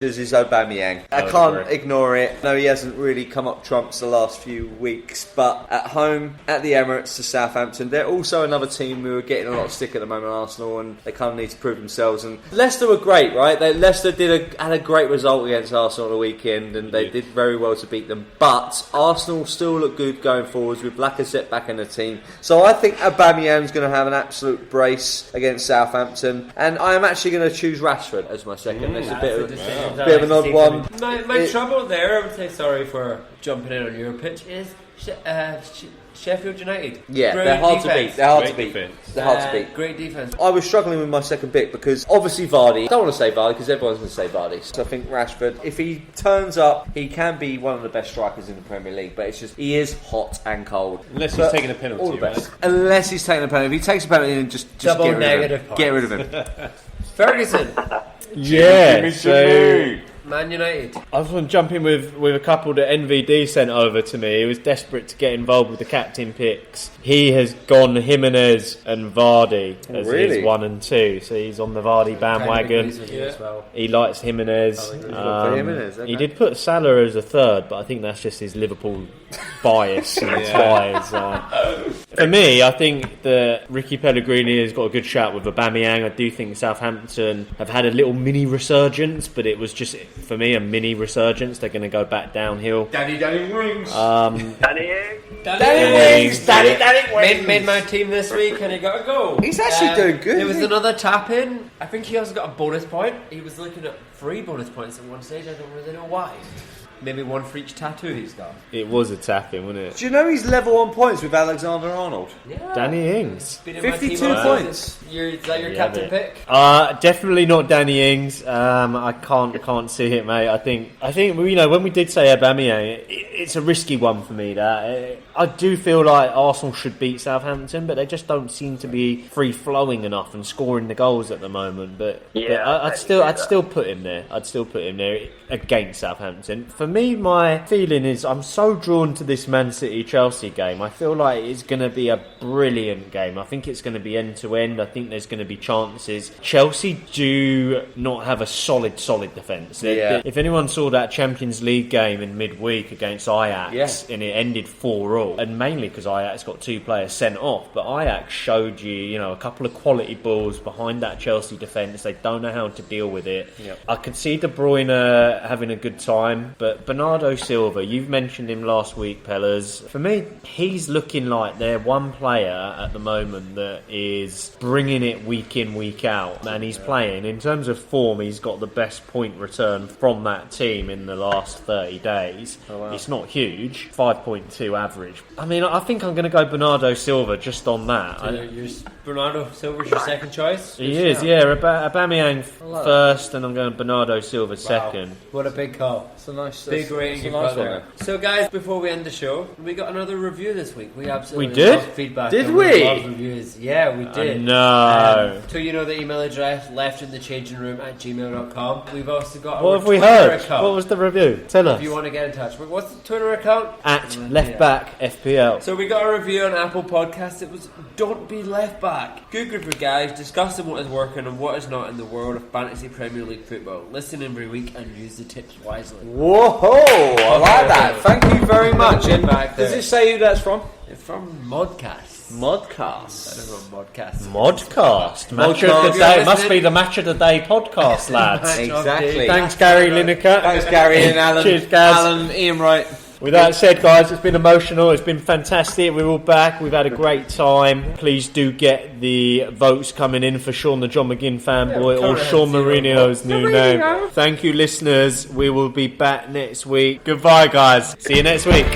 is Aubameyang. I can't ignore it. No, he hasn't really come up trumps the last few weeks, but at home, at the Emirates to Southampton, they're also another team who are getting a lot of stick at the moment, Arsenal, and they kind of need to prove themselves. And Leicester were great, right? Leicester had a great result against Arsenal on the weekend, and they did very well to beat them. But Arsenal still look good going forwards with Lacazette back in the team. So I think Aubameyang's going to have an absolute brace against Southampton, and I am actually going to choose Rashford as my second. It's a bit of an odd one. My trouble there, I would say, sorry for jumping in on your pitch, is Sheffield United. Yeah, great they're hard defense. to beat. They're hard to beat. Great defense. I was struggling with my second pick because obviously Vardy. I don't want to say Vardy because everyone's going to say Vardy. So I think Rashford, if he turns up, he can be one of the best strikers in the Premier League. But it's just he is hot and cold. Unless he's taking a penalty. All the best. Right? Unless he's taking a penalty. If he takes a penalty, then just double get rid negative of him. points. Get rid of him. Ferguson. Yeah. So Man United. I just want to jump in with a couple that NVD sent over to me. He was desperate to get involved with the captain picks. He has gone Jimenez and Vardy as his 1 and 2. So he's on the Vardy bandwagon. He likes Jimenez. He did put Salah as a third, but I think that's just his Liverpool bias and ties. For me, I think that Ricky Pellegrini has got a good shout with Aubameyang. I do think Southampton have had a little mini resurgence, but it was just, for me, a mini resurgence. They're going to go back downhill. Danny Wings. Made my team this week and he got a goal. He's actually doing good. There was another tap in. I think he also got a bonus point. He was looking at 3 bonus points at one stage. I don't really know why. Maybe 1 for each tattoo he's got. It was a tap-in, wasn't it? Do you know he's level on points with Alexander-Arnold? Yeah. Danny Ings. 52 points. Is that your captain pick? Definitely not Danny Ings. I can't see it, mate. I think when we did say Aubameyang, it's a risky one for me. That I do feel like Arsenal should beat Southampton, but they just don't seem to be free-flowing enough and scoring the goals at the moment. But I'd still put him there. I'd still put him there against Southampton. For me, my feeling is I'm so drawn to this Man City-Chelsea game. I feel like it's going to be a brilliant game. I think it's going to be end-to-end. I think there's going to be chances. Chelsea do not have a solid defence. Yeah. If anyone saw that Champions League game in midweek against Ajax, and it ended 4-4, and mainly because Ajax got 2 players sent off, but Ajax showed you, a couple of quality balls behind that Chelsea defence. They don't know how to deal with it. Yep. I could see De Bruyne having a good time, but Bernardo Silva, you've mentioned him last week, Pellers. For me, he's looking like they're one player at the moment that is bringing it week in, week out, and he's playing. In terms of form, he's got the best point return from that team in the last 30 days. Oh, wow. It's not huge, 5.2 average. I mean, I think I'm going to go Bernardo Silva just on that. Bernardo Silva's your second choice? He is, yeah. Aubameyang first, and I'm going Bernardo Silva second. What a big call. It's a nice big rating you've got there. So guys, before we end the show, we got another review this week. We absolutely love feedback. Did we? Love reviews. Yeah, we did. No. So you know the email address, leftinthechanging@gmail.com. We've also got what have we Twitter heard? account. What was the review? Tell us. If you want to get in touch. What's the Twitter account? @leftbackfpl. So we got a review on Apple Podcasts. It was "Don't be left back." Good group of guys discussing what is working and what is not in the world of fantasy Premier League football. Listen every week and use the tips wisely. Whoa, I like that. Thank you very much. And does it say who that's from? It's from Modcast. Modcast. I don't know Modcast. Modcast. Match of the day. Must be the Match of the Day podcast, lads. Exactly. Thanks, Gary Lineker. Thanks, Gary and Alan. Cheers, Gaz. Alan, Ian Wright. With that said, guys, it's been emotional. It's been fantastic. We're all back. We've had a great time. Please do get the votes coming in for Sean the John McGinn fanboy or Sean Mourinho's new name. Thank you, listeners. We will be back next week. Goodbye, guys. See you next week.